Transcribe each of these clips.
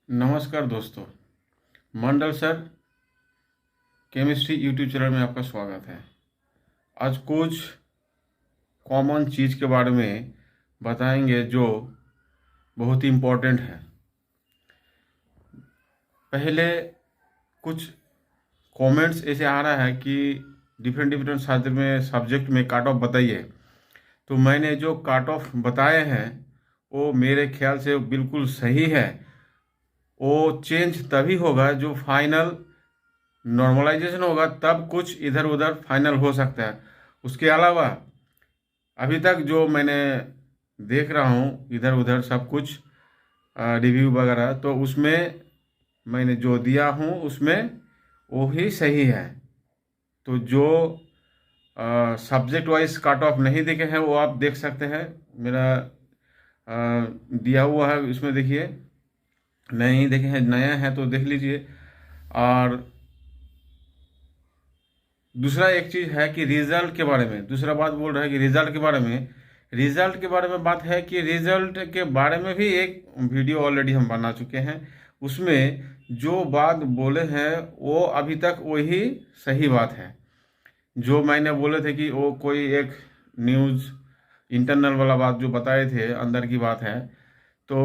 नमस्कार दोस्तों, मंडल sir chemistry YouTube channel में आपका स्वागत है। आज कुछ कॉमन चीज़ के बारे में बताएंगे जो बहुत ही इम्पोर्टेंट है। पहले कुछ कमेंट्स ऐसे आ रहा है कि डिफरेंट डिफरेंट सब्जेक्ट में काट ऑफ बताइए। तो मैंने जो काट ऑफ बताए हैं वो मेरे ख्याल से बिल्कुल सही है। वो चेंज तभी होगा जो फाइनल नॉर्मलाइजेशन होगा, तब कुछ इधर उधर फाइनल हो सकता है। उसके अलावा अभी तक जो मैंने देख रहा हूँ इधर उधर सब कुछ रिव्यू वगैरह, तो उसमें मैंने जो दिया हूँ उसमें वो ही सही है। तो जो सब्जेक्ट वाइज काट ऑफ नहीं देखे हैं वो आप देख सकते हैं। मेरा दिया हुआ है, इसमें देखिए। नहीं देखे हैं, नया है तो देख लीजिए। और दूसरा एक चीज़ है कि रिजल्ट के बारे में, दूसरा बात बोल रहा है कि रिजल्ट के बारे में बात है कि रिजल्ट के बारे में भी एक वीडियो ऑलरेडी हम बना चुके हैं। उसमें जो बात बोले हैं वो अभी तक वही सही बात है। जो मैंने बोले थे कि वो कोई एक न्यूज़ इंटरनल वाला बात जो बताए थे, अंदर की बात है। तो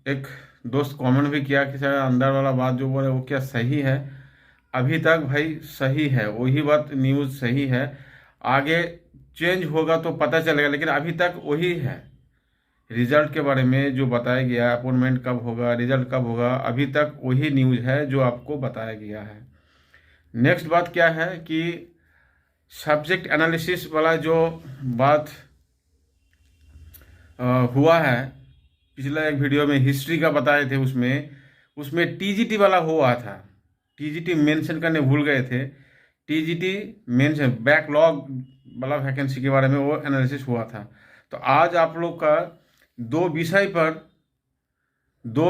एक दोस्त कमेंट भी किया कि सर अंदर वाला बात जो बोले वो क्या सही है? अभी तक भाई सही है, वही बात न्यूज़ सही है। आगे चेंज होगा तो पता चलेगा, लेकिन अभी तक वही है। रिजल्ट के बारे में जो बताया गया, अपॉइंटमेंट कब होगा, रिजल्ट कब होगा, अभी तक वही न्यूज़ है जो आपको बताया गया है। नेक्स्ट बात क्या है कि सब्जेक्ट एनालिसिस वाला जो बात हुआ है, पिछला एक वीडियो में हिस्ट्री का बताए थे, उसमें उसमें टीजीटी वाला हुआ था। टीजीटी मेंशन करने भूल गए थे। टीजीटी मेंशन बैकलॉग वाला वैकेंसी के बारे में वो एनालिसिस हुआ था। तो आज आप लोग का दो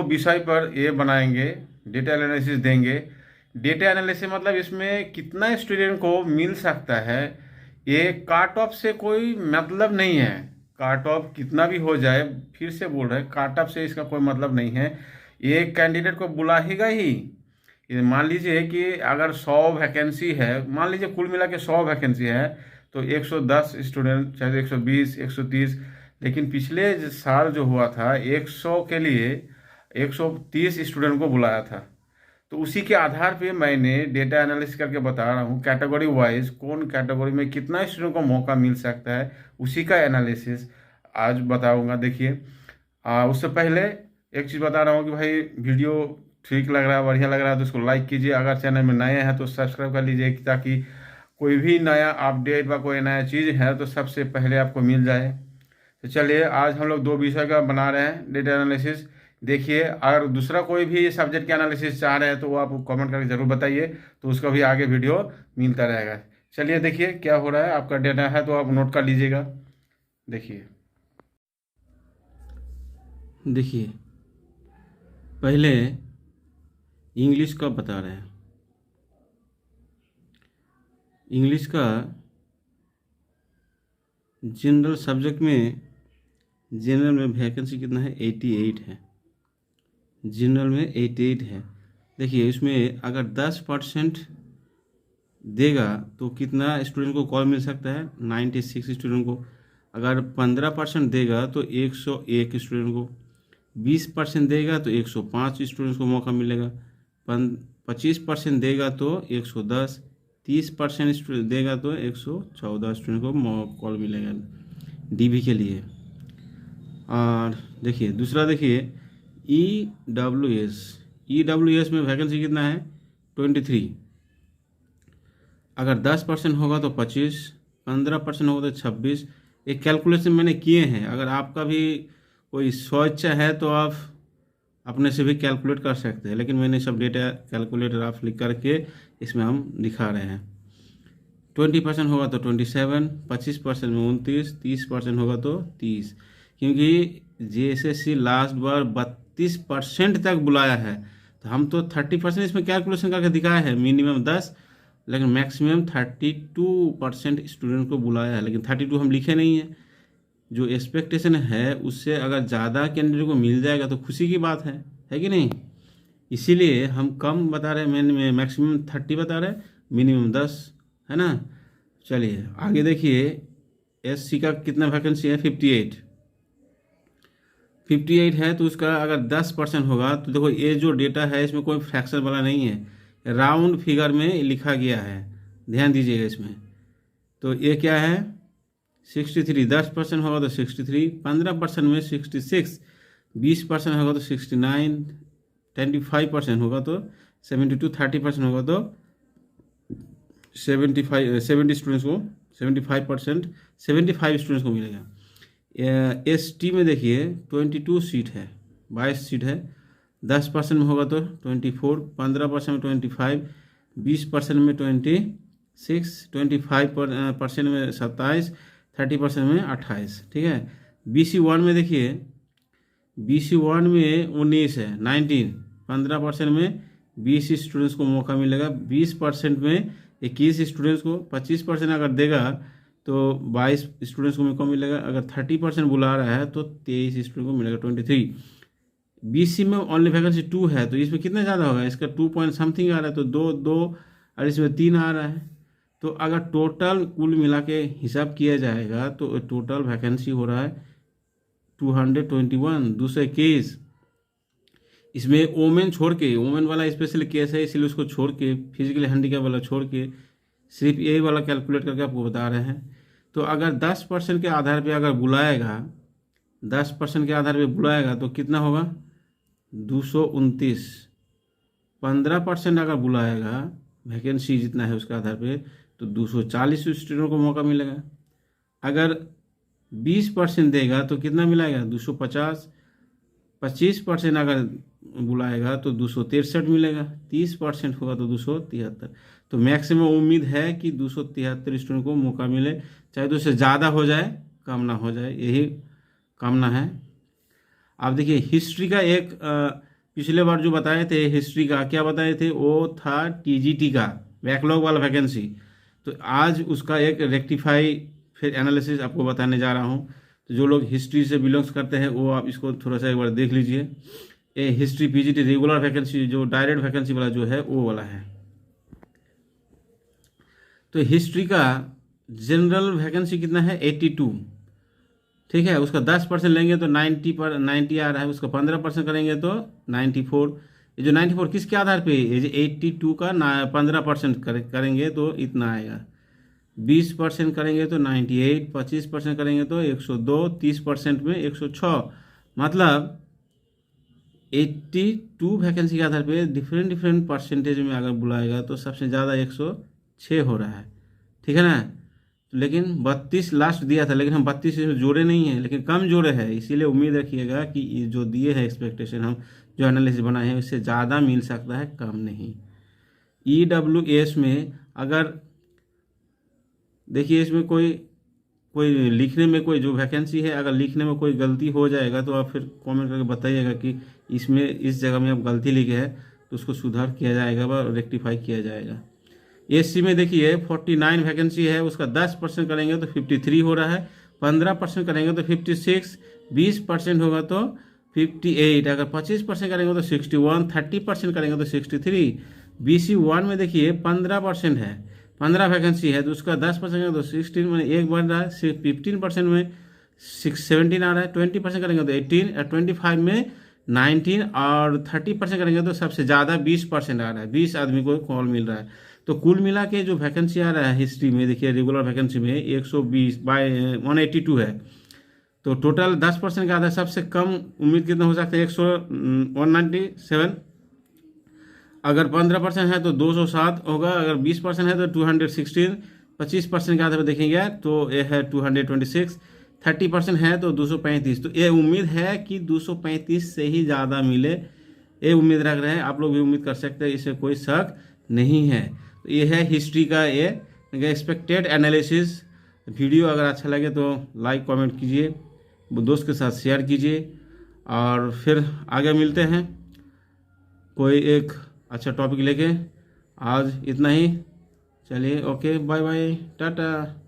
विषय पर ये बनाएंगे, डेटा एनालिसिस देंगे। डेटा एनालिसिस मतलब इसमें कितना स्टूडेंट को मिल सकता है, ये काट ऑफ से कोई मतलब नहीं है। काट ऑफ कितना भी हो जाए, फिर से बोल रहे हैं, काट ऑफ से इसका कोई मतलब नहीं है। ये कैंडिडेट को बुलाएगा ही। मान लीजिए कि अगर 100 वैकेंसी है, मान लीजिए कुल मिला के 100 वैकेंसी है, तो 110 स्टूडेंट, चाहे 120 130, लेकिन पिछले साल जो हुआ था 100 के लिए 130 स्टूडेंट को बुलाया था। तो उसी के आधार पे मैंने डेटा एनालिसिस करके बता रहा हूँ कैटेगरी वाइज कौन कैटेगरी में कितना स्टूडेंट को मौका मिल सकता है, उसी का एनालिसिस आज बताऊँगा। देखिए, उससे पहले एक चीज़ बता रहा हूँ कि भाई वीडियो ठीक लग रहा है, बढ़िया लग रहा है तो उसको लाइक कीजिए। अगर चैनल में नए हैं तो सब्सक्राइब कर लीजिए, ताकि कोई भी नया अपडेट व कोई नया चीज़ है तो सबसे पहले आपको मिल जाए। तो चलिए, आज हम लोग दो विषय का बना रहे हैं डेटा एनालिसिस। देखिए, अगर दूसरा कोई भी सब्जेक्ट का एनालिसिस चाह रहे हैं तो वो आप कमेंट करके ज़रूर बताइए, तो उसका भी आगे वीडियो मिलता रहेगा। चलिए देखिए क्या हो रहा है। आपका डेटा है तो आप नोट कर लीजिएगा। देखिए पहले इंग्लिश का बता रहे हैं। इंग्लिश का जनरल सब्जेक्ट में, जनरल में वैकेंसी कितना है? 88 है। जनरल में 88 है। देखिए, इसमें अगर 10% देगा तो कितना स्टूडेंट को कॉल मिल सकता है? 96 स्टूडेंट को। अगर 15% देगा तो 101 स्टूडेंट को। 20% देगा तो 105 स्टूडेंट्स को मौका मिलेगा। 25% देगा तो 110। 30% देगा तो 114 स्टूडेंट को कॉल मिलेगा डीबी के लिए। और देखिए दूसरा, देखिए ई डब्ल्यू एस में वैकेंसी कितना है? 23। अगर 10% होगा तो 25, 15% होगा तो 26। एक कैलकुलेशन मैंने किए हैं, अगर आपका भी कोई स्वेच्छा है तो आप अपने से भी कैलकुलेट कर सकते हैं, लेकिन मैंने सब डेटा कैलकुलेटर आप लिख करके इसमें हम दिखा रहे हैं। 20% होगा तो 27, 25% में 29, 30% होगा तो 30। क्योंकि JSSC लास्ट बार 32% तक बुलाया है, तो हम तो 30% इसमें कैलकुलेशन करके दिखाए हैं। मिनिमम 10, लेकिन मैक्सिमम 32% स्टूडेंट को बुलाया है, लेकिन 32 हम लिखे नहीं है। जो एक्सपेक्टेशन है उससे अगर ज़्यादा कैंडिडेट को मिल जाएगा तो खुशी की बात है कि नहीं? इसीलिए हम कम बता रहे हैं, मैक्सिमम 30 बता रहे हैं, मिनिमम 10, है ना। चलिए आगे देखिए, एससी का कितना वैकेंसी है, 58 है। तो उसका अगर 10% होगा तो देखो ये जो डेटा है इसमें कोई फ्रैक्शन वाला नहीं है, राउंड फिगर में लिखा गया है, ध्यान दीजिएगा इसमें। तो ये क्या है, 63, 10% होगा तो 63, 15% में 66, 20% होगा तो 69, 25% होगा तो 72, 30% होगा तो 70 स्टूडेंट्स को 75 स्टूडेंट्स को मिलेगा। एसटी में देखिए 22 सीट है, 22 सीट है, 10% में होगा तो 24, 15% में 25, 20% में 26, 25% में 27, 30% में 28, ठीक है। BC1 में देखिए, BC1 में 19 है, 19, 15% में 20 स्टूडेंट्स को मौका मिलेगा, 20% में 21 स्टूडेंट्स को, 25% अगर देगा तो 22 स्टूडेंट्स को मौका मिलेगा, अगर 30% बुला रहा है तो 23 स्टूडेंट को मिलेगा, 23। BC में ओनली वैकेंसी 2 है, तो इसमें कितना ज़्यादा होगा, इसका 2 पॉइंट समथिंग आ रहा है, तो 2 और इसमें 3 आ रहा है। तो अगर टोटल कुल मिला के हिसाब किया जाएगा तो टोटल वैकेंसी हो रहा है 221, 221। इसमें वोमेन छोड़ के, वोमेन वाला स्पेशल केस है इसलिए उसको छोड़ के, फिजिकली हैंडीकैप वाला छोड़ के सिर्फ यही वाला कैलकुलेट करके आपको बता रहे हैं। तो अगर 10% के आधार पे अगर बुलाएगा, 10% के आधार पे बुलाएगा तो कितना होगा, 229। 15% अगर बुलाएगा, वैकेंसी जितना है उसके आधार पे, तो 240 स्टूडेंटों को मौका मिलेगा। अगर 20% देगा तो कितना मिलेगा, 250। 25% अगर बुलाएगा तो 263 मिलेगा, 30% होगा तो 273। तो मैक्सिमम उम्मीद है कि 273 स्टूडेंट को मौका मिले, चाहे तो उससे ज़्यादा हो जाए कम ना हो जाए, यही कामना है। आप देखिए हिस्ट्री का एक पिछले बार जो बताए थे, हिस्ट्री का क्या बताए थे, वो था TGT का बैकलॉग वाला वैकेंसी। तो आज उसका एक रेक्टिफाई फिर एनालिसिस आपको बताने जा रहा हूँ। तो जो लोग हिस्ट्री से बिलोंग्स करते हैं वो आप इसको थोड़ा सा एक बार देख लीजिए। ये हिस्ट्री PGT रेगुलर वैकेंसी जो डायरेक्ट वैकेंसी वाला जो है वो वाला है। तो हिस्ट्री का जनरल वैकेंसी कितना है, 82, ठीक है। उसका 10% लेंगे तो 90 आ रहा है, उसका 15% करेंगे तो 94। ये जो 94 किसके आधार पे, ये जो 82 का 15% करेंगे तो इतना आएगा। 20% करेंगे तो 98, 25% करेंगे तो 102, 30% में 106। मतलब 82 वैकेंसी के आधार पे डिफरेंट परसेंटेज में अगर बुलाएगा तो सबसे ज़्यादा 106 हो रहा है, ठीक है ना। लेकिन 32 लास्ट दिया था, लेकिन हम 32 इसमें जोड़े नहीं हैं, लेकिन कम जोड़े हैं, इसीलिए उम्मीद रखिएगा कि ये जो दिए हैं एक्सपेक्टेशन हम जो एनालिसिस बनाए हैं उससे ज़्यादा मिल सकता है, कम नहीं। EWS में अगर देखिए इसमें कोई लिखने में कोई जो वैकेंसी है, अगर लिखने में कोई गलती हो जाएगा तो आप फिर कमेंट करके बताइएगा कि इसमें इस जगह में आप गलती लिखे हैं, तो उसको सुधार किया जाएगा व रेक्टिफाई किया जाएगा। SC में देखिए 49 वैकेंसी है, उसका 10% करेंगे तो 53 हो रहा है, 15% करेंगे तो 56, 20% होगा तो 58, अगर 25% करेंगे तो 61, 30% करेंगे तो 63। BC1 में देखिए 15% है, 15 वैकेंसी है, तो उसका 10% करेंगे तो 16, मैंने एक बढ़ रहा है, 15% में 17 आ रहा है, 20% करेंगे तो 18, और 25 में 19, और 30% करेंगे तो सबसे ज़्यादा 20% आ रहा है, 20 आदमी को कॉल मिल रहा है। तो कुल मिला के जो वैकेंसी आ रहा है हिस्ट्री में, देखिए रेगुलर वैकेंसी में 182 है। तो टोटल 10% का आधा, सबसे कम उम्मीद कितना हो सकता है, 197। अगर 15% है तो 207 होगा, अगर 20% है तो 216, 25% के आधार पर देखेंगे तो ये है 226, 30% है तो 235। तो ये उम्मीद है कि 235 से ही ज़्यादा मिले, ये उम्मीद रख रहे हैं। आप लोग भी उम्मीद कर सकते हैं, इससे कोई शक नहीं है। तो ये है हिस्ट्री का ये एक्सपेक्टेड एनालिसिस। वीडियो अगर अच्छा लगे तो लाइक कमेंट कीजिए, दोस्त के साथ शेयर कीजिए, और फिर आगे मिलते हैं कोई एक अच्छा टॉपिक लेके। आज इतना ही, चलिए ओके, बाय बाय, टाटा।